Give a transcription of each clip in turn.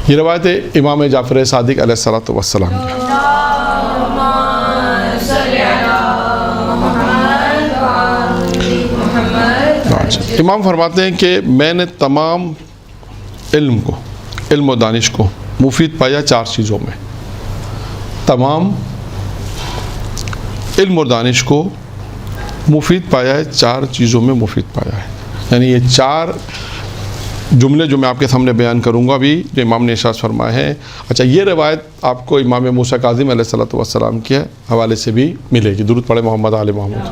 یہ روایت ہے امام جعفر صادق علیہ الصلوۃ والسلام کی. امام فرماتے ہیں کہ میں نے تمام علم و دانش کو مفید پایا 4 چیزوں میں. تمام علم اور دانش کو مفید پایا ہے 4 چیزوں میں مفید پایا ہے. یعنی یہ 4 جملے جو میں آپ کے سامنے بیان کروں گا ابھی جو امام نے ارشاد فرمایا ہے. اچھا یہ روایت آپ کو امام موسیٰ کاظم علیہ الصلوۃ والسلام کے حوالے سے بھی ملے گی. درود پڑھے محمد آل محمد.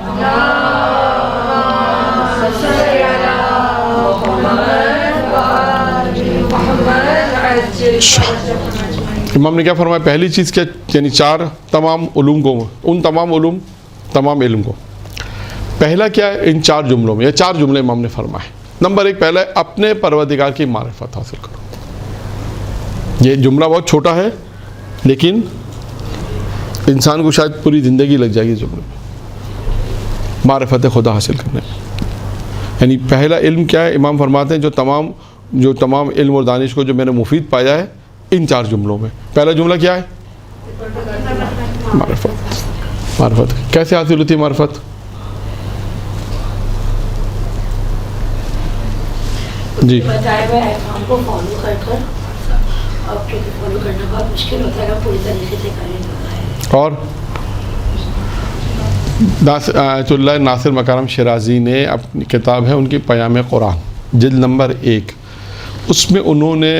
امام نے کیا فرمایا؟ پہلی چیز کیا؟ یعنی 4 تمام علوم کو، ان تمام علوم تمام علم کو. پہلا کیا ہے ان 4 جملوں میں؟ یہ 4 جملے امام نے فرمائے. نمبر 1 پہلا ہے اپنے پروردگار کی معرفت حاصل کرو. یہ جملہ بہت چھوٹا ہے لیکن انسان کو شاید پوری زندگی لگ جائے گی جملے میں، معرفت خدا حاصل کرنے میں. یعنی پہلا علم کیا ہے؟ امام فرماتے ہیں جو تمام علم اور دانش کو جو میں نے مفید پایا ہے ان 4 جملوں میں. پہلا جملہ کیا ہے؟ معرفت. کیسے حاصل ہوتی ہے معرفت؟ جی اور آیت اللہ ناصر مکارم شیرازی نے اپنی کتاب ہے ان کی پیام قرآن جلد نمبر 1، اس میں انہوں نے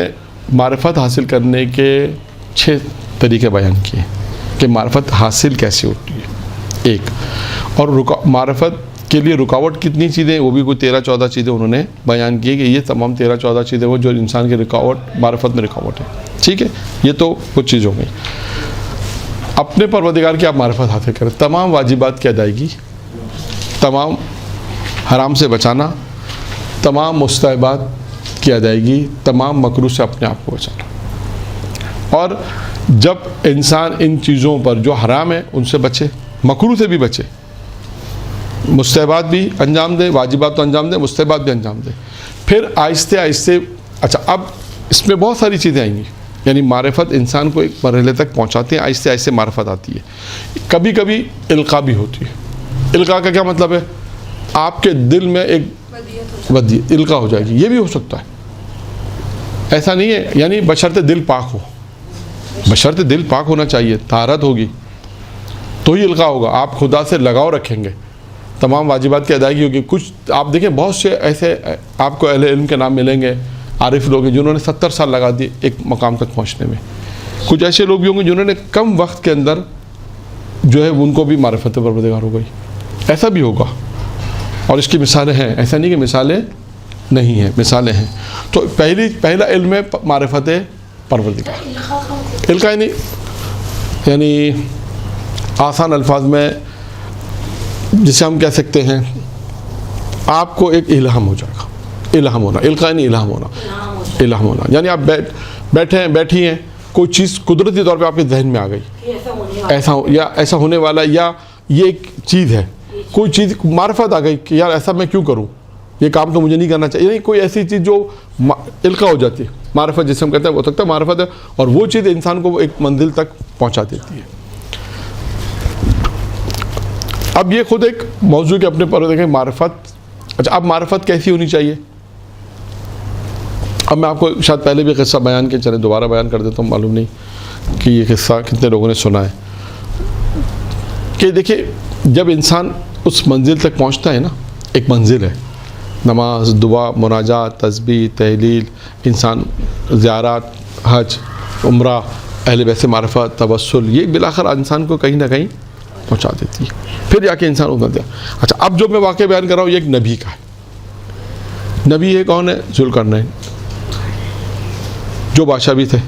معرفت حاصل کرنے کے 6 طریقے بیان کیے کہ معرفت حاصل کیسے ہوتی ہے. اور معرفت کے لیے رکاوٹ کتنی چیزیں ہیں وہ بھی کوئی 13-14 چیزیں انہوں نے بیان کی کہ یہ تمام 13-14 چیزیں وہ جو انسان کی معرفت میں رکاوٹ ہے. ٹھیک ہے، یہ تو کچھ چیز ہو گئی. اپنے پروردگار کی آپ معرفت حاصل کریں، تمام واجبات کی ادائیگی، تمام حرام سے بچانا، تمام مستحبات کی ادائیگی، تمام مکروہ سے اپنے آپ کو بچانا. اور جب انسان ان چیزوں پر جو حرام ہے ان سے بچے، مکروہ سے بھی بچے، مستحبات بھی انجام دے، واجبات تو انجام دے، مستحبات بھی انجام دے. پھر آہستہ آہستہ اچھا اب اس میں بہت ساری چیزیں آئیں گی. یعنی معرفت انسان کو ایک مرحلے تک پہنچاتے ہیں، آہستہ آہستہ معرفت آتی ہے. کبھی کبھی القاء بھی ہوتی ہے. القاء کا کیا مطلب ہے؟ آپ کے دل میں ایک ودیعت القاء ہو جائے گی. یہ بھی ہو سکتا ہے، ایسا نہیں ہے. یعنی بشرط دل پاک ہو، بشرط دل پاک ہونا چاہیے، طہارت ہوگی تو ہی القاء ہوگا. آپ خدا سے لگاؤ رکھیں گے، تمام واجبات کی ادائیگی ہوگی. کچھ آپ دیکھیں بہت سے ایسے آپ کو اہل علم کے نام ملیں گے، عارف لوگ ہیں جنہوں نے 70 سال لگا دیے ایک مقام تک پہنچنے میں. کچھ ایسے لوگ بھی ہوں گے جنہوں نے کم وقت کے اندر جو ہے ان کو بھی معرفت پروردگار ہو گئی. ایسا بھی ہوگا اور اس کی مثالیں ہیں، ایسا نہیں کہ مثالیں نہیں ہیں، مثالیں ہیں. تو پہلا علم ہے معرفت پروردگار. القاء یعنی آسان الفاظ میں جسے ہم کہہ سکتے ہیں آپ کو ایک الہام ہو جائے گا. الہام ہونا، القاء نہیں الہام ہونا، الہام ہونا. یعنی آپ بیٹھے ہیں، بیٹھی ہیں، کوئی چیز قدرتی طور پہ آپ کے ذہن میں آ گئی، ایسا ہونے والا، یا یہ ایک چیز ہے، کوئی چیز معرفت آ گئی کہ یار ایسا میں کیوں کروں، یہ کام تو مجھے نہیں کرنا چاہیے. یعنی کوئی ایسی چیز جو القاء ہو جاتی ہے، معرفت جسے ہم کہتے ہیں وہ تک معرفت ہے. اور وہ چیز انسان کو ایک منزل تک پہنچا دیتی ہے. اب یہ خود ایک موضوع کے اپنے پر دیکھیں معرفت. اچھا اب معرفت کیسی ہونی چاہیے؟ اب میں آپ کو شاید پہلے بھی قصہ بیان کے چلے دوبارہ بیان کر دیتا ہوں، معلوم نہیں کہ یہ قصہ کتنے لوگوں نے سنا ہے. کہ دیکھیں جب انسان اس منزل تک پہنچتا ہے نا، ایک منزل ہے، نماز، دعا، مناجات، تسبیح، تحلیل، انسان زیارات، حج، عمرہ، اہل بیت سے معرفت، توسل، یہ بالآخر انسان کو کہیں نہ کہیں پہنچا دیتی ہے. پھر جا کے انسان اترتا ہے. اچھا اب جو میں واقعہ بیان کر رہا ہوں یہ ایک نبی کا ہے. نبی ہے کون ہے؟ ذوالقرنین، جو بادشاہ بھی تھے.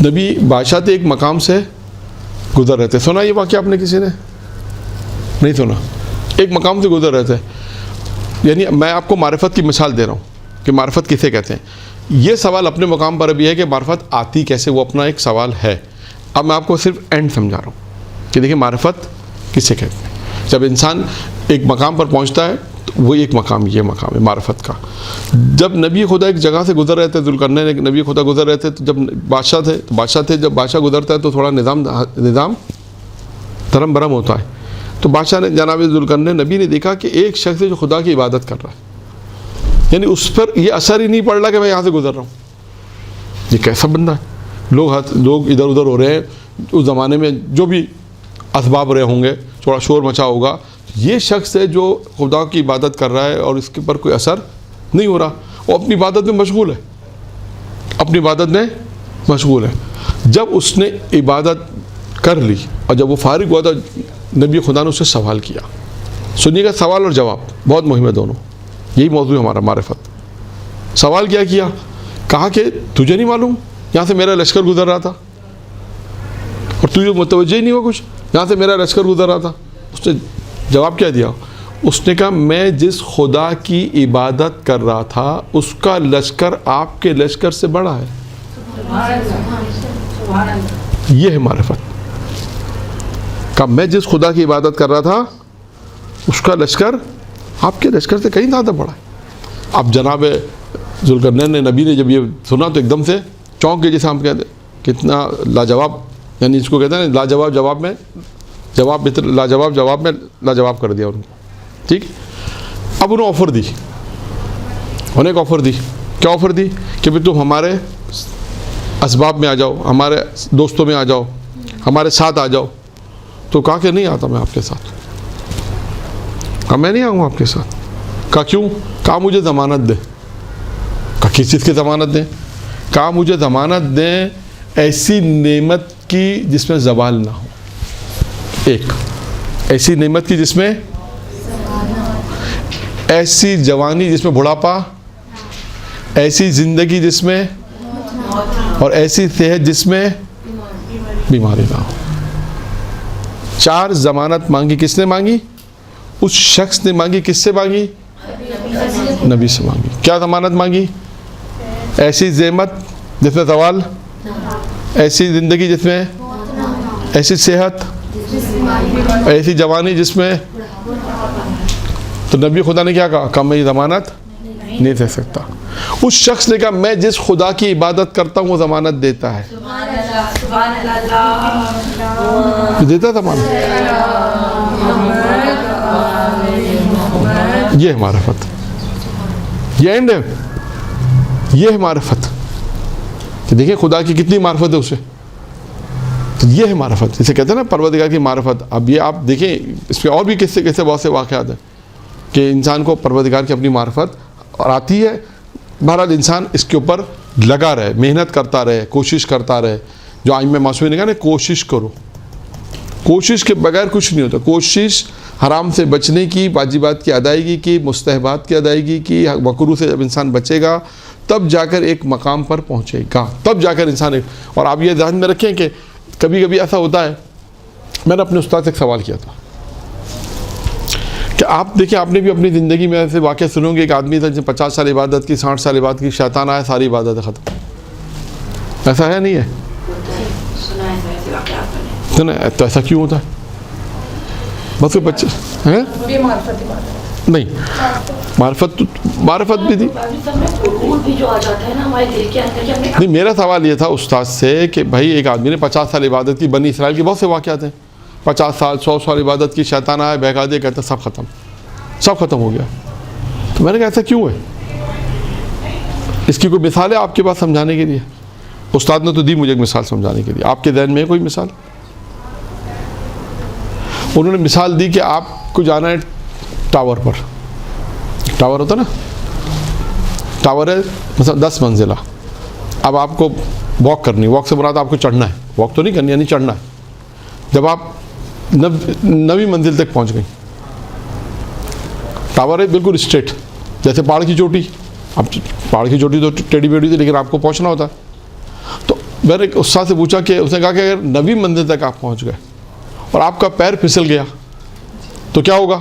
نبی بادشاہ تھے، ایک مقام سے گزر رہے تھے. سنا یہ واقعہ آپ نے کسی نے؟ نہیں سنا. ایک مقام سے گزر رہے تھے. یعنی میں آپ کو معرفت کی مثال دے رہا ہوں کہ معرفت کسے کہتے ہیں. یہ سوال اپنے مقام پر بھی ہے کہ معرفت آتی کیسے، وہ اپنا ایک سوال ہے. اب میں آپ کو صرف اینڈ سمجھا رہا ہوں کہ دیکھیں معرفت کسے کہتے ہیں. جب انسان ایک مقام پر پہنچتا ہے تو وہ ایک مقام یہ مقام ہے معرفت کا. جب نبی خدا ایک جگہ سے گزر رہے تھے، ذوالقرنین ایک نبی خدا گزر رہے تھے، تو جب بادشاہ تھے جب بادشاہ گزرتا ہے تو تھوڑا نظام دھرم برم ہوتا ہے. تو بادشاہ نے جناب ذوالقرنین نبی نے دیکھا کہ ایک شخص ہے جو خدا کی عبادت کر رہا ہے، یعنی اس پر یہ اثر ہی نہیں پڑ رہا کہ میں یہاں سے گزر رہا ہوں. یہ کیسا بندہ ہے؟ لوگ ادھر ادھر ہو رہے ہیں. اس زمانے میں جو بھی اسباب رہے ہوں گے، تھوڑا شور مچا ہوگا. یہ شخص ہے جو خدا کی عبادت کر رہا ہے اور اس کے پر کوئی اثر نہیں ہو رہا، وہ اپنی عبادت میں مشغول ہے، اپنی عبادت میں مشغول ہے. جب اس نے عبادت کر لی اور جب وہ فارغ ہوا تو نبی خدا نے اس سے سوال کیا. سنیے گا، سوال اور جواب بہت مہم ہے دونوں. یہی موضوع ہے ہمارا معرفت. سوال کیا کہا کہ تجھے نہیں معلوم یہاں سے میرا لشکر گزر رہا تھا اور تجھے متوجہ ہی نہیں ہوا کچھ، یہاں سے میرا لشکر گزر رہا تھا. اس نے جواب کیا دیا؟ اس نے کہا میں جس خدا کی عبادت کر رہا تھا اس کا لشکر آپ کے لشکر سے بڑا ہے. یہ ہے معرفت. کہ میں جس خدا کی عبادت کر رہا تھا اس کا لشکر آپ کے لشکر سے کہیں زیادہ بڑا ہے. اب جناب ذوالقرنین نے نبی نے جب یہ سنا تو ایک دم سے چونک کے، جیسے ہم کہتے ہیں کتنا لاجواب، یعنی اس کو کہتے ہیں لاجواب جواب میں لاجواب کر دیا ان کو. ٹھیک. اب انہوں آفر دی، انہیں ایک آفر دی. کیا آفر دی؟ کہ بھئی تم ہمارے اسباب میں آ جاؤ، ہمارے دوستوں میں آ جاؤ، ہمارے ساتھ آ جاؤ. تو کہا کہ نہیں آتا میں آپ کے ساتھ. کہا میں نہیں آؤں گا آپ کے ساتھ. کہا کیوں؟ کہا مجھے ضمانت دیں. کہا کس چیز کی ضمانت دیں؟ کہا مجھے ضمانت دیں ایسی نعمت کی جس میں زوال نہ ہو. ایک ایسی نعمت کی جس میں، ایسی جوانی جس میں بڑھاپا، ایسی زندگی جس میں، اور ایسی صحت جس میں بیماری نہ ہو. 4 ضمانت مانگی. کس نے مانگی؟ اس شخص نے مانگی. کس سے مانگی؟ نبی سے مانگی. کیا ضمانت مانگی؟ ایسی زحمت جس میں زوال، ایسی زندگی جس میں، ایسی صحت، ایسی جوانی جس میں. تو نبی خدا نے کیا کہا؟ میں یہ ضمانت نہیں دے سکتا. اس شخص نے کہا میں جس خدا کی عبادت کرتا ہوں وہ ضمانت دیتا ہے. دیتا ضمانت. یہ ہے معرفت. یہ اینڈ ہے. یہ ہے معرفت. دیکھیں خدا کی کتنی معرفت ہے اسے. یہ ہے معرفت. اسے کہتے ہیں نا پروردگار کی معرفت. اب یہ آپ دیکھیں اس پہ اور بھی کس سے بہت سے واقعات ہیں کہ انسان کو پروردگار کی اپنی معرفت اور آتی ہے. بہرحال انسان اس کے اوپر لگا رہے، محنت کرتا رہے، کوشش کرتا رہے. جو ائمہ معصومین نے کہا نا کوشش کرو. کوشش کے بغیر کچھ نہیں ہوتا. کوشش حرام سے بچنے کی، واجبات کی ادائیگی کی، مستحبات کی ادائیگی کی، مکروہ سے جب انسان بچے گا تب جا کر ایک مقام پر پہنچے گا. تب جا کر انسان اور آپ یہ ذہن میں رکھیں کہ کبھی کبھی ایسا ہوتا ہے. میں نے اپنے استاد سے ایک سوال کیا تھا کہ آپ دیکھیں آپ نے بھی اپنی زندگی میں ایسے واقعہ سنو گے. ایک آدمی تھا جس نے 50 سال عبادت کی، 60 سال عبادت کی، شیطان آیا ساری عبادت ختم. ایسا ہے نہیں ہے؟ تو ایسا کیوں ہوتا ہے؟ بس کوئی بچے ہیں نہیں معرفت بھی تھی. نہیں میرا سوال یہ تھا استاد سے کہ بھائی ایک آدمی نے 50 سال عبادت کی، بنی اسرائیل کے بہت سے واقعات ہیں. 50 سال 100 سال عبادت کی، شیطان آیا بہکا دیا، کہتا سب ختم ہو گیا. تو میں نے کہا ایسا کیوں ہے؟ اس کی کوئی مثال ہے آپ کے پاس سمجھانے کے لیے؟ استاد نے تو دی مجھے ایک مثال سمجھانے کے لیے. آپ کے ذہن میں ہے کوئی مثال؟ انہوں نے مثال دی کہ آپ کو جانا ہے ٹاور پر. ٹاور ہوتا نا، ٹاور ہے مثلا 10 منزلہ. اب آپ کو واک کرنی، واک سے مراد آپ کو چڑھنا ہے. واک تو نہیں کرنی، یعنی چڑھنا ہے. جب آپ 9ویں منزل تک پہنچ گئی، ٹاور ہے بالکل اسٹریٹ جیسے پہاڑ کی چوٹی. اب پہاڑ کی چوٹی تو ٹیڑھی بیڑھی تھی لیکن آپ کو پہنچنا ہوتا ہے. تو میں نے ایک استاد سے پوچھا کہ اس نے کہا کہ اگر 9ویں منزل تک آپ پہنچ گئے اور آپ کا پیر پھسل گیا تو کیا ہوگا؟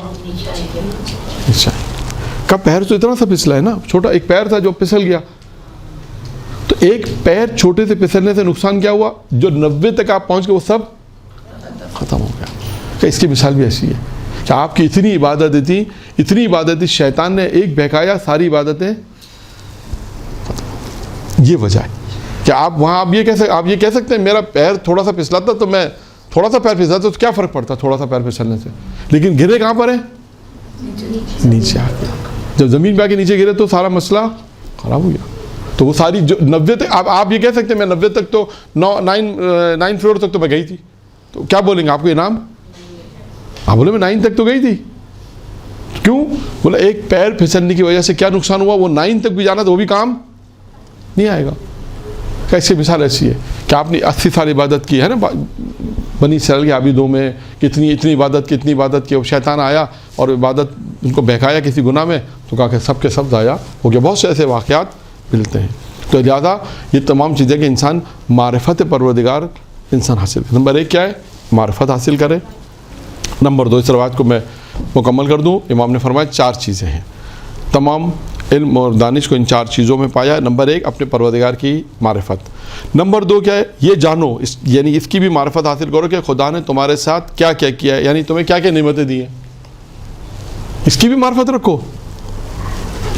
کا پیر تو اتنا سا پھسلا ہے نا، چھوٹا ایک پیر تھا جو پھسل گیا. تو ایک پیر چھوٹے سے پھسلنے سے نقصان کیا ہوا؟ جو 90 تک آپ پہنچ گئے وہ سب ختم ہو گیا. کہ اس کی مثال بھی ایسی ہے کہ آپ کی اتنی عبادت تھی شیطان نے ایک بہکایا ساری عبادتیں. یہ وجہ ہے کہ آپ وہاں آپ یہ کہہ سکتے ہیں میرا پیر تھوڑا سا پھسلاتا تو میں تھوڑا سا پیر پھسلاتا تو کیا فرق پڑتا تھوڑا سا پیر پھسلنے سے, لیکن گرے کہاں پر ہے؟ نیچے آ گیا. جب زمین پہ آ کے نیچے گرے تو سارا مسئلہ خراب ہو گیا. تو وہ ساری جو 90 تک آپ یہ کہہ سکتے ہیں میں 90 تک تو 9 فلور تک تو میں گئی تھی, تو کیا بولیں گے آپ کو انعام؟ آپ بولے میں 9 تک تو گئی تھی. کیوں؟ بولا ایک پیر پھسلنے کی وجہ سے کیا نقصان ہوا, وہ 9 تک بھی جانا تو وہ بھی کام نہیں آئے گا. کیسے مثال ایسی ہے کہ آپ نے 80 سال عبادت کی ہے نا بنی اسرائیل کے عابدوں میں, اتنی عبادت کی, شیطان آیا اور عبادت ان کو بہکایا کسی گناہ میں تو کہا کہ سب کے سب ضائع ہو گیا. بہت سے ایسے واقعات ملتے ہیں. تو لہٰذا یہ تمام چیزیں کہ انسان معرفت پروردگار انسان حاصل کرے. نمبر 1 کیا ہے؟ معرفت حاصل کرے. نمبر 2 اس روایت کو میں مکمل کر دوں. امام نے فرمایا 4 چیزیں ہیں, تمام علم اور دانش کو ان 4 چیزوں میں پایا. نمبر 1 اپنے پروردگار کی معرفت. نمبر 2 کیا ہے؟ یہ جانو یعنی اس کی بھی معرفت حاصل کرو کہ خدا نے تمہارے ساتھ کیا کیا کیا ہے, یعنی تمہیں کیا کیا نعمتیں دی ہیں, اس کی بھی معرفت رکھو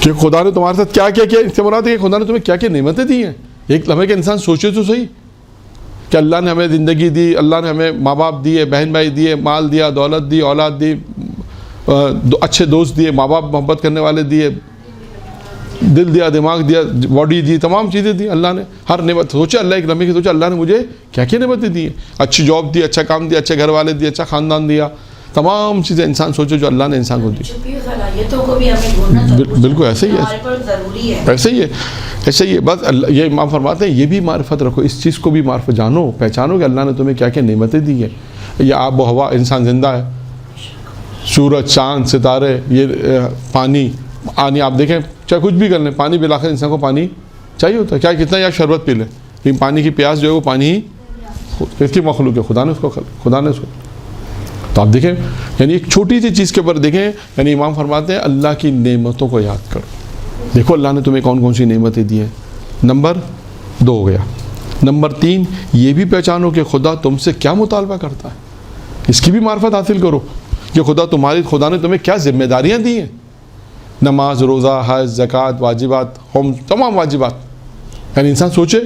کہ خدا نے تمہارے ساتھ کیا کیا کیا. اس سے مراد ہے کہ خدا نے تمہیں کیا کیا نعمتیں دی ہیں. ایک لمحے کے انسان سوچے تو صحیح کہ اللہ نے ہمیں زندگی دی, اللہ نے ہمیں ماں باپ دیے, بہن بھائی دیے, مال دیا, دولت دی, اولاد دی, اچھے دوست دیے, ماں باپ محبت کرنے والے دیے, دل دیا, دماغ دیا, باڈی دی, تمام چیزیں دی اللہ نے. ہر نعمت سوچے, اللہ ایک لمحے کی سوچے اللہ نے مجھے کیا کیا نعمتیں دی ہیں. اچھی جاب دی, اچھا کام دیا, اچھے گھر والے دیے, اچھا خاندان دیا, تمام چیزیں انسان سوچے جو اللہ نے انسان کو دی. بالکل ایسے ہی ہے, ایسے ہی ہے. بس یہ امام فرماتے ہیں یہ بھی معرفت رکھو, اس چیز کو بھی معرفت جانو, پہچانو کہ اللہ نے تمہیں کیا کیا نعمتیں دی ہیں. یہ آب و ہوا, انسان زندہ ہے, سورج, چاند, ستارے, یہ پانی آپ دیکھیں چاہے کچھ بھی کر لیں, پانی بالآخر انسان کو پانی چاہیے ہوتا ہے. کیا کتنا یا شربت پی لیں, لیکن پانی کی پیاس جو ہے وہ پانی ہی اس کی مخلوق ہے, خدا نے اس کو. تو آپ دیکھیں یعنی ایک چھوٹی سی چیز کے اوپر دیکھیں, یعنی امام فرماتے ہیں اللہ کی نعمتوں کو یاد کرو. دیکھو اللہ نے تمہیں کون کون سی نعمتیں دی ہیں. نمبر 2 ہو گیا. نمبر 3 یہ بھی پہچانو کہ خدا تم سے کیا مطالبہ کرتا ہے, اس کی بھی معرفت حاصل کرو کہ خدا نے تمہیں کیا ذمہ داریاں دی ہیں. نماز, روزہ, حج, زکوٰۃ, واجبات, تمام واجبات. یعنی انسان سوچے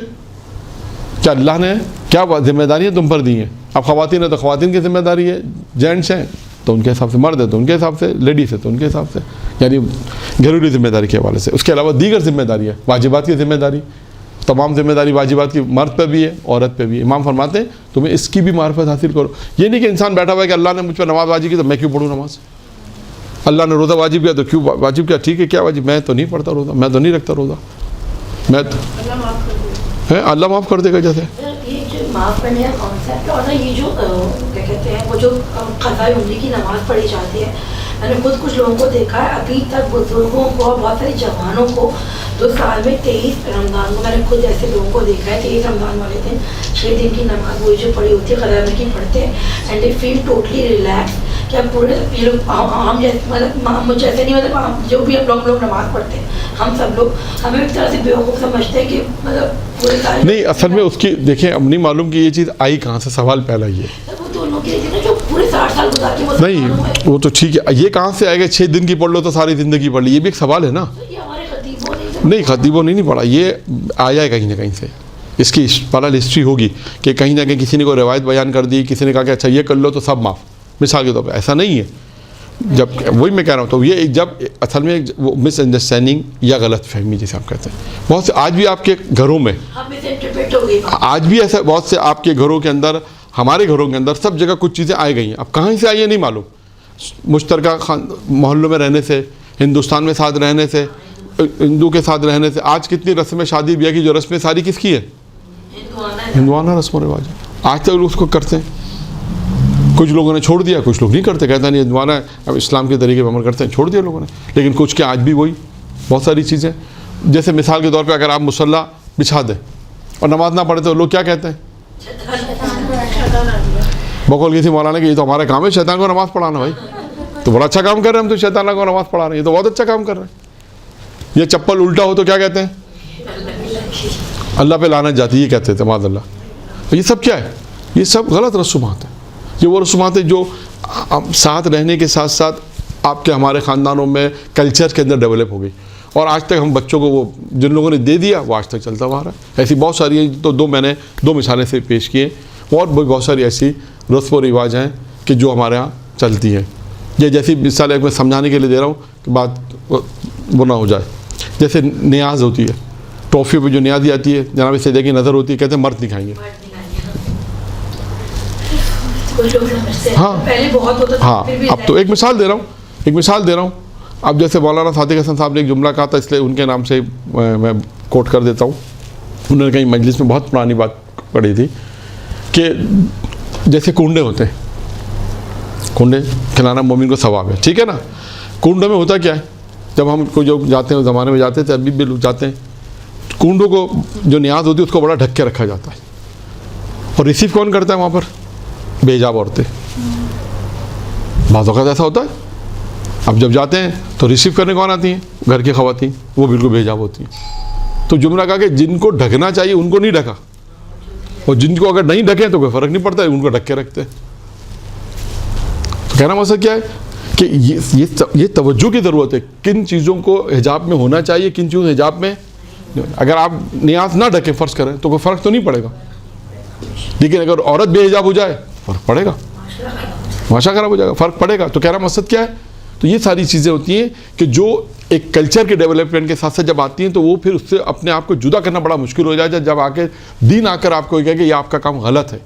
کہ اللہ نے کیا ذمہ داریاں تم پر دی ہیں. اب خواتین ہیں تو خواتین کی ذمہ داری ہے, جینٹس ہیں تو ان کے حساب سے, مرد ہے تو ان کے حساب سے, لیڈیز ہے تو ان کے حساب سے, یعنی گھریلو ذمہ داری کے حوالے سے. اس کے علاوہ دیگر ذمہ داری ہے, واجبات کی ذمہ داری, تمام ذمہ داری واجبات کی مرد پہ بھی ہے, عورت پہ بھی ہے. امام فرماتے ہیں تمہیں اس کی بھی معرفت حاصل کرو. یہ نہیں کہ انسان بیٹھا ہوا ہے کہ اللہ نے مجھ پر نماز واجب کی تو میں کیوں پڑھوں نماز, اللہ نے روزہ واجب کیا تو کیوں واجب کیا, ٹھیک ہے کیا واجب, میں تو نہیں پڑھتا روزہ, میں تو نہیں رکھتا روزہ, میں تو اللہ معاف کر دے گا. جیسے معاف کرنے کا کانسیپٹ اور یہ جو کیا کہتے ہیں وہ جو قضاء عمری کی نماز پڑھی جاتی ہے, میں نے خود کچھ لوگوں کو دیکھا ہے ابھی تک, بزرگوں کو, بہت سارے جوانوں کو, جو سال میں 23 رمضان کو, میں نے خود ایسے لوگوں کو دیکھا ہے 23 رمضان والے دن 6 دن کی نماز وہی جو پڑھی ہوتی ہے قضاء عمری کی پڑھتے ہیں, and they feel totally relax. کیا پورے یہ لوگ عام جیسے مطلب مجھ جیسے نہیں, مطلب جو بھی ہم لوگ نماز پڑھتے ہیں ہم سب لوگ ہمیں ایک طرح سے بیوقوف سمجھتے ہیں کہ مطلب پورے سال نہیں. اصل میں اس کی دیکھیں اب نہیں معلوم کہ یہ چیز آئی کہاں سے, سوال پہلا یہ وہ دونوں کی جو پورے 60 سال گزار کے نہیں, وہ تو ٹھیک ہے, یہ کہاں سے آئے گا 6 دن کی پڑھ لو تو ساری زندگی پڑھ لی, یہ بھی ایک سوال ہے نا. نہیں خطیبوں نے نہیں پڑھا, یہ آیا ہے کہیں نہ کہیں سے, اس کی پارل ہسٹری ہوگی کہ کہیں نہ کہیں کسی نے کوئی روایت بیان کر دی, کسی نے کہا کہ اچھا یہ کر لو تو سب معاف, مثال کے طور پہ. ایسا نہیں ہے. جب وہی میں کہہ رہا ہوں تو یہ جب اصل میں وہ مس انڈرسٹینڈنگ یا غلط فہمی جیسے آپ کہتے ہیں, بہت سے آج بھی آپ کے گھروں میں, آج بھی ایسا بہت سے آپ کے گھروں کے اندر, ہمارے گھروں کے اندر سب جگہ کچھ چیزیں آئی گئی ہیں. اب کہاں سے آئی ہیں نہیں معلوم, مشترکہ محلوں میں رہنے سے, ہندوستان میں ساتھ رہنے سے, ہندو کے ساتھ رہنے سے. آج کتنی رسمیں شادی بیاہ کی جو رسمیں ساری کس کی ہیں, ہندوانہ رسم و رواج, آج تک لوگ اس کو کرتے ہیں. کچھ لوگوں نے چھوڑ دیا, کچھ لوگ نہیں کرتے, کہتا نہیں ہندوانہ اب اسلام کے طریقے پہ عمل کرتے ہیں, چھوڑ دیا لوگوں نے. لیکن کچھ کے آج بھی وہی بہت ساری چیزیں, جیسے مثال کے طور پہ اگر آپ مصلی بچھا دیں اور نماز نہ پڑھتے تو لوگ کیا کہتے ہیں, بقول کسی مولانا کہ یہ تو ہمارا کام ہے شیطان کو نماز پڑھانا. بھائی تو بڑا اچھا کام کر رہے ہیں ہم, تو شیطان کو نماز پڑھا رہے ہیں, یہ تو بہت اچھا کام کر رہے ہیں. یہ چپل الٹا ہو تو کیا کہتے ہیں, اللہ پہ لعنت جاتی, یہ کہتے تھے معاذ اللہ. یہ سب کیا ہے, یہ سب غلط رسومات ہیں. یہ وہ رسومات ہیں جو ساتھ رہنے کے ساتھ ساتھ آپ کے ہمارے خاندانوں میں کلچر کے اندر ڈیولپ ہو گئی، اور آج تک ہم بچوں کو وہ جن لوگوں نے دے دیا وہ آج تک چلتا ہوا رہا ہے۔ ایسی بہت ساری ہیں، تو میں نے دو مثالیں سے پیش کیے، اور بہت ساری ایسی رسم و رواج ہیں کہ جو ہمارے ہاں چلتی ہیں۔ یہ جیسی مثال ایک میں سمجھانے کے لیے دے رہا ہوں کہ بات وہ نہ ہو جائے، جیسے نیاز ہوتی ہے، ٹافی پہ جو نیازی آتی ہے، جناب سیدہ کی نظر ہوتی ہے، کہتے ہیں مرد نہیں کھائیں گے۔ ہاں ہاں، اب تو ایک مثال دے رہا ہوں، اب جیسے مولانا صادق حسن صاحب نے ایک جملہ کہا تھا، اس لیے ان کے نام سے میں کوٹ کر دیتا ہوں۔ انہوں نے کہیں مجلس میں بہت پرانی بات پڑھی تھی کہ جیسے کنڈے ہوتے ہیں، کنڈے کھلانا مومن کو ثواب ہے، ٹھیک ہے نا۔ کنڈوں میں ہوتا کیا ہے، جب ہم کو جو جاتے ہیں، زمانے میں جاتے تھے، ابھی بھی لوگ جاتے ہیں، کنڈوں کو جو نیاز ہوتی ہے اس کو بڑا ڈھک کے رکھا جاتا ہے، اور ریسیو کون کرتا ہے وہاں پر؟ بے حجاب عورتیں۔ بعض اوقات ایسا ہوتا ہے، اب جب جاتے ہیں تو ریسیو کرنے کون آتی ہیں؟ گھر کی خواتین، وہ بالکل بے حجاب ہوتی ہیں۔ تو جملہ کہا کہ جن کو ڈھکنا چاہیے ان کو نہیں ڈھکا، اور جن کو اگر نہیں ڈھکیں تو کوئی فرق نہیں پڑتا ہے، ان کو ڈھک کے رکھتے ہیں۔ تو کہنا مقصد کیا ہے کہ یہ توجہ کی ضرورت ہے، کن چیزوں کو حجاب میں ہونا چاہیے، کن چیزوں حجاب میں۔ اگر آپ نیاز نہ ڈھکیں فرض کریں تو کوئی فرق تو نہیں پڑے گا، لیکن اگر عورت بے حجاب ہو جائے فرق پڑے گا، معاشرہ خراب ہو جائے گا، فرق پڑے گا۔ تو کہنا مقصد کیا ہے، تو یہ ساری چیزیں ہوتی ہیں کہ جو ایک کلچر کے ڈیولپمنٹ کے ساتھ ساتھ جب آتی ہیں تو وہ پھر اس سے اپنے آپ کو جدا کرنا بڑا مشکل ہو جائے، جب آ کے دین آ کر آپ کو کہے کہ یہ آپ کا کام غلط ہے،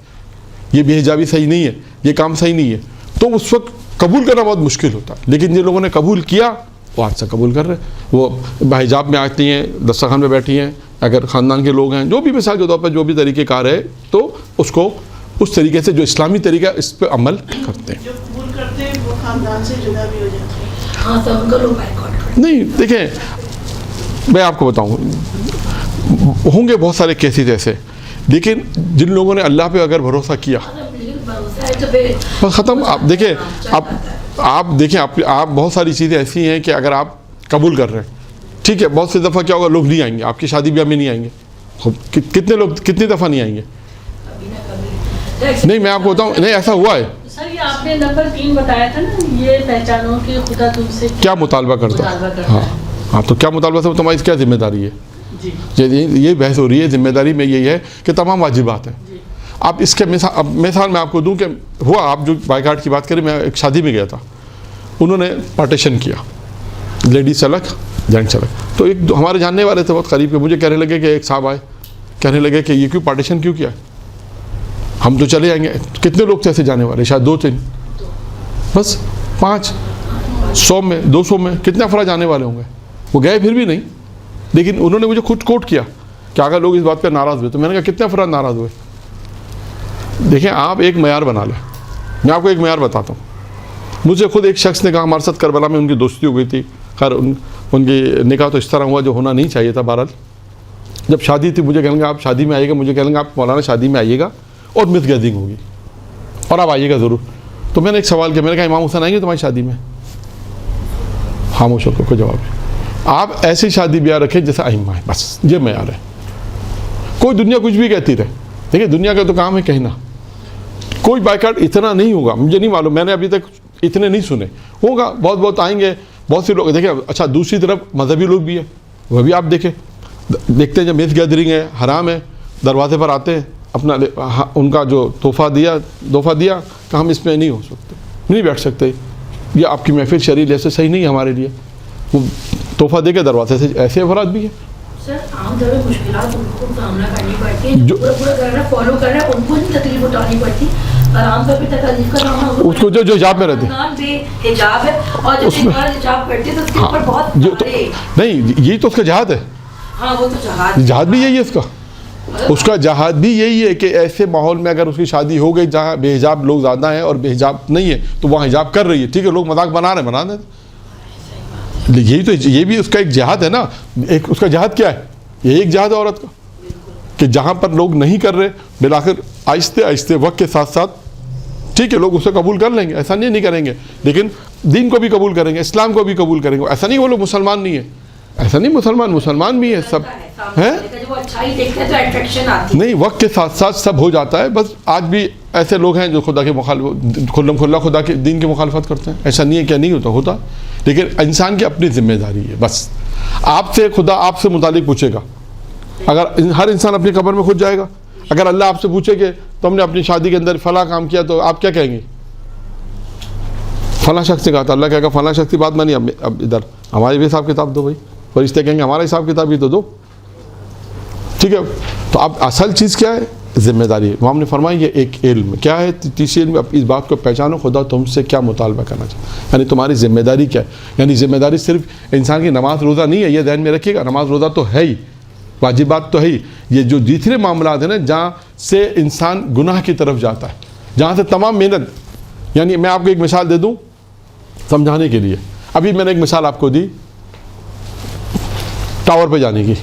یہ بے حجابی صحیح نہیں ہے، یہ کام صحیح نہیں ہے، تو اس وقت قبول کرنا بہت مشکل ہوتا ہے۔ لیکن جن لوگوں نے قبول کیا وہ آج سے قبول کر رہے ہیں، وہ بحجاب میں آتی ہیں، دسترخوان میں بیٹھی ہیں، اگر خاندان کے لوگ ہیں، جو بھی مثال کے طور پر جو بھی طریقہ کار ہے، تو اس کو اس طریقے سے جو اسلامی طریقہ اس پہ عمل کرتے ہیں۔ جو قبول کرتے ہیں وہ خاندان سے جدا بھی ہو جاتے ہیں۔ ہاں، تو ان کا لوگ بائیکاٹ نہیں، دیکھیں میں آپ کو بتاؤں، ہوں گے بہت سارے کیسز ایسے، لیکن جن لوگوں نے اللہ پہ اگر بھروسہ کیا بس ختم۔ آپ دیکھیں، آپ دیکھیں، آپ بہت ساری چیزیں ایسی ہیں کہ اگر آپ قبول کر رہے ہیں، ٹھیک ہے، بہت سی دفعہ کیا ہوگا، لوگ نہیں آئیں گے آپ کی شادی بیاہ میں، نہیں آئیں گے، کتنے لوگ کتنی دفعہ نہیں آئیں گے؟ نہیں، میں آپ کو بتاؤں، نہیں ایسا ہوا ہے۔ سر یہ آپ نے نمبر 3 بتایا تھا نا، یہ پہچانو کہ خدا تم سے کیا مطالبہ کرتا ہے۔ ہاں، تو کیا مطالبہ سے تمہاری کیا ذمہ داری ہے؟ یہ بحث ہو رہی ہے، ذمہ داری میں یہی ہے کہ تمام واجبات ہیں۔ آپ اس کے مثال میں آپ کو دوں کہ ہوا، آپ جو بائیکاٹ کی بات کریں، میں ایک شادی میں گیا تھا، انہوں نے پارٹیشن کیا، لیڈیز الگ جینٹس الگ، تو ایک ہمارے جاننے والے تھے بہت قریب کے، مجھے کہنے لگے کہ ایک صاحب آئے، کہنے لگے کہ یہ کیوں پارٹیشن کیوں کیا ہے، ہم تو چلے جائیں گے۔ کتنے لوگ تھے ایسے جانے والے؟ شاید 2-3، بس 5 100 میں 200 میں کتنے افراد جانے والے ہوں گے؟ وہ گئے پھر بھی نہیں، لیکن انہوں نے مجھے خود کوٹ کیا کہ اگر لوگ اس بات پہ ناراض ہوئے، تو میں نے کہا کتنے افراد ناراض ہوئے؟ دیکھیں، آپ ایک معیار بنا لیں، میں آپ کو ایک معیار بتاتا ہوں۔ مجھے خود ایک شخص نے کہا، ہمارے ساتھ کربلا میں ان کی دوستی ہو گئی تھی، خیر ان کی نکاح تو اس طرح ہوا جو ہونا نہیں چاہیے تھا، بہرحال جب شادی تھی مجھے کہیں گے آپ شادی میں آئیے گا، مجھے کہیں گے آپ مولانا شادی میں آئیے گا اور مس گیدرنگ ہوگی اور آپ آئیے گا ضرور۔ تو میں نے ایک سوال کیا، میں نے کہا امام حسین آئیں گے تمہاری شادی میں؟ خاموش ہو کے کوئی جواب نہیں۔ آپ ایسی شادی بیاہ رکھیں جیسے ائمہ ہے، بس یہ معیار ہے۔ کوئی دنیا کچھ بھی کہتی رہے، دیکھیں دنیا کا تو کام ہے کہنا، کوئی بائیکاٹ اتنا نہیں ہوگا، مجھے نہیں معلوم، میں نے ابھی تک اتنے نہیں سنے، ہوگا بہت آئیں گے بہت سے لوگ۔ دیکھیں اچھا، دوسری طرف مذہبی لوگ بھی ہیں، وہ بھی آپ دیکھتے ہیں جب میز گیدرنگ ہے، حرام ہے، دروازے پر آتے ہیں، اپنا ان کا جو تحفہ دیا کہ ہم اس میں نہیں ہو سکتے، نہیں بیٹھ سکتے، یہ آپ کی محفل شرعی لحاظ سے صحیح نہیں ہے ہمارے لیے، وہ تحفہ دے کے دروازے سے ایسے افراد بھی ہیں۔ سر عام طور پہ مشکلات ان کو سامنا کرنی پڑتی ہے، جو پورا کر رہا ہے فالو کر رہا ہے، ان کو نہیں تکلیف اٹھانی پڑتی، اور عام طور پہ تکلیف کا سامنا اس کو جو حجاب میں رہتے بے حجاب ہے، اور جب حجاب کرتے ہیں تو اس کے اوپر بہت نہیں، یہی تو اس کا جہاد ہے۔ ہاں، وہ تو جہاد بھی یہی ہے اس کا جہاد بھی یہی ہے کہ ایسے ماحول میں اگر اس کی شادی ہو گئی جہاں بے حجاب لوگ زیادہ ہیں اور بے حجاب نہیں ہے، تو وہاں حجاب کر رہی ہے، ٹھیک ہے، لوگ مذاق بنا دیں، یہی تو، یہ بھی اس کا ایک جہاد ہے نا۔ ایک اس کا جہاد کیا ہے؟ یہی ایک جہاد ہے عورت کا، کہ جہاں پر لوگ نہیں کر رہے، بالآخر آہستہ آہستہ وقت کے ساتھ ساتھ ٹھیک ہے لوگ اسے قبول کر لیں گے، ایسا نہیں کریں گے، لیکن دین کو بھی قبول کریں گے، اسلام کو بھی قبول کریں گے۔ ایسا نہیں کہ وہ لوگ مسلمان نہیں ہیں، ایسا نہیں مسلمان بھی ہے سب ہیں وہ اچھائی دیکھتے ہیں تو اٹریکشن آتی ہے. نہیں، وقت کے ساتھ ساتھ سب ہو جاتا ہے. بس آج بھی ایسے لوگ ہیں جو خدا کے مخالف کھلم کھلا خدا کے دین کی مخالفت کرتے ہیں. ایسا نہیں ہے کہ نہیں ہوتا لیکن انسان کی اپنی ذمہ داری ہے. بس آپ سے خدا آپ سے متعلق پوچھے گا. اگر ہر انسان اپنی قبر میں خود جائے گا. اگر اللہ آپ سے پوچھے کہ تم نے اپنی شادی کے اندر فلاں کام کیا تو آپ کیا کہیں گے؟ فلاں شخص نے کہا تھا. اللہ کہے گا فلاں شخص کی بات مانی، اب ادھر ہماری بھی حساب کتاب دو بھائی. فرشتے کہیں گے ہمارا حساب کتاب بھی تو دو. ٹھیک ہے. تو اب اصل چیز کیا ہے؟ ذمہ داری ہے. امام نے فرمایا یہ ایک علم کیا ہے؟ تیسری علم اس بات کو پہچانو خدا تم سے کیا مطالبہ کرنا چاہتا ہے، یعنی تمہاری ذمہ داری کیا ہے. یعنی ذمہ داری صرف انسان کی نماز روزہ نہیں ہے، یہ ذہن میں رکھیے گا. نماز روزہ تو ہے ہی، واجبات تو ہے ہی. یہ جو دوسرے معاملات ہیں نا جہاں سے انسان گناہ کی طرف جاتا ہے، جہاں سے تمام محنت. یعنی میں آپ کو ایک مثال دے دوں سمجھانے کے لیے. ابھی میں نے ایک مثال آپ کو دی ٹاور پہ جانے کی.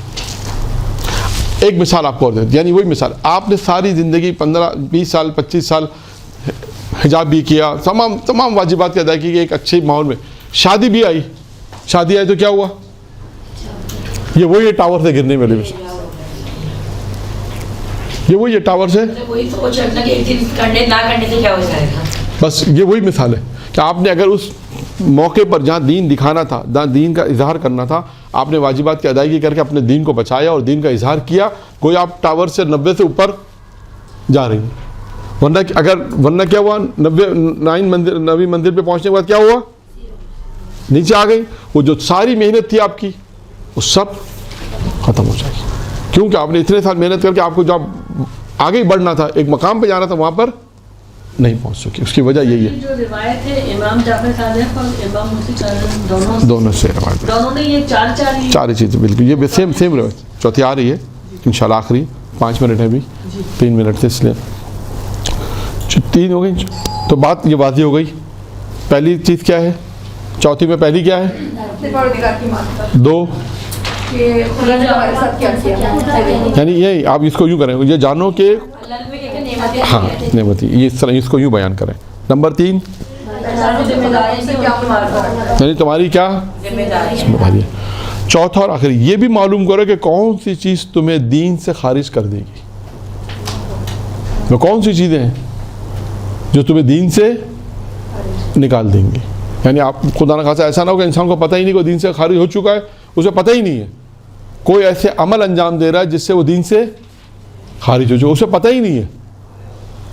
ایک مثال آپ کو اور دے دی. یعنی وہی مثال آپ نے ساری زندگی 15-20 سال 25 سال حجاب بھی کیا، تمام واجبات کی ادائیگی کی ایک اچھے ماحول میں. شادی بھی آئی. شادی آئی تو کیا ہوا؟ یہ وہی ٹاور سے گرنے والی مثال. یہ وہی ٹاور سے وہی سوچ رکھنا کہ ایک دن کرنے نہ کرنے سے کیا ہو جائے گا. بس یہ وہی مثال ہے کہ آپ نے اگر اس موقع پر جہاں دین دکھانا تھا، جہاں دین کا اظہار کرنا تھا، آپ نے واجبات کی ادائیگی کر کے اپنے دین کو بچایا اور دین کا اظہار کیا. کوئی آپ ٹاور سے 90 سے اوپر جا رہی ہیں. ورنہ کیا ہوا؟ 90 منزل پہ پہنچنے کے بعد کیا ہوا؟ نیچے آ گئی. وہ جو ساری محنت تھی آپ کی وہ سب ختم ہو جائے گی. کیونکہ آپ نے اتنے سال محنت کر کے آپ کو جو آگے بڑھنا تھا، ایک مقام پہ جانا تھا، وہاں پر نہیں پہنچ سکی. اس کی وجہ یہی ہے. جو روایت ہے امام جعفر صادق اور امام موسی صادق دونوں سے روایت، دونوں نے یہ چار چیزیں بالکل یہ سیم روایت. چوتھی آ رہی ہے انشاءاللہ. آخری 5 منٹ ہے ابھی، 3 منٹ تھے اس لیے 3 ہو گئی. تو بات یہ واضح ہو گئی. پہلی چیز کیا ہے؟ چوتھی میں پہلی کیا ہے؟ 2. یعنی یہی آپ اس کو یوں کریں، یہ جانو کہ ہاں نعمتی، یہ اس طرح اس کو یوں بیان کریں. نمبر 3 یعنی تمہاری کیا ذمہ داری ہے. چوتھا اور آخری یہ بھی معلوم کرو کہ کون سی چیز تمہیں دین سے خارج کر دے گی. وہ کون سی چیزیں ہیں جو تمہیں دین سے نکال دیں گی. یعنی آپ خدا نہ خاصا ایسا نہ ہو کہ انسان کو پتہ ہی نہیں کہ دین سے خارج ہو چکا ہے، اسے پتہ ہی نہیں ہے. کوئی ایسے عمل انجام دے رہا ہے جس سے وہ دین سے خارج ہو چکا، اسے پتہ ہی نہیں ہے.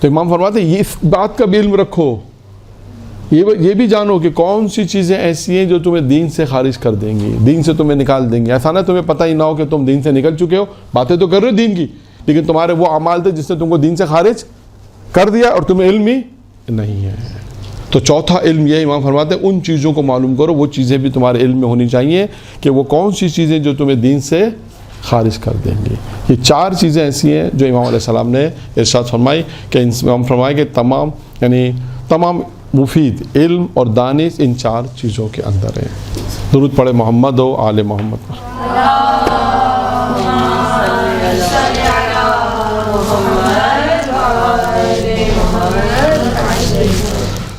تو امام فرماتے ہیں یہ اس بات کا بھی علم رکھو، یہ بھی جانو کہ کون سی چیزیں ایسی ہیں جو تمہیں دین سے خارج کر دیں گی، دین سے تمہیں نکال دیں گی. ایسا نہ تمہیں پتہ ہی نہ ہو کہ تم دین سے نکل چکے ہو، باتیں تو کر رہے ہو دین کی، لیکن تمہارے وہ اعمال تھے جس نے تم کو دین سے خارج کر دیا اور تمہیں علم ہی نہیں ہے. تو چوتھا علم یہ امام فرماتے ہیں ان چیزوں کو معلوم کرو، وہ چیزیں بھی تمہارے علم میں ہونی چاہیے کہ وہ کون سی چیزیں جو تمہیں دین سے خارج کر دیں گی. یہ 4 چیزیں ایسی ہیں جو امام علیہ السلام نے ارشاد فرمائی کہ امام فرمائے کہ تمام مفید علم اور دانش ان 4 چیزوں کے اندر ہیں. درود پڑھے محمد و آل محمد پر.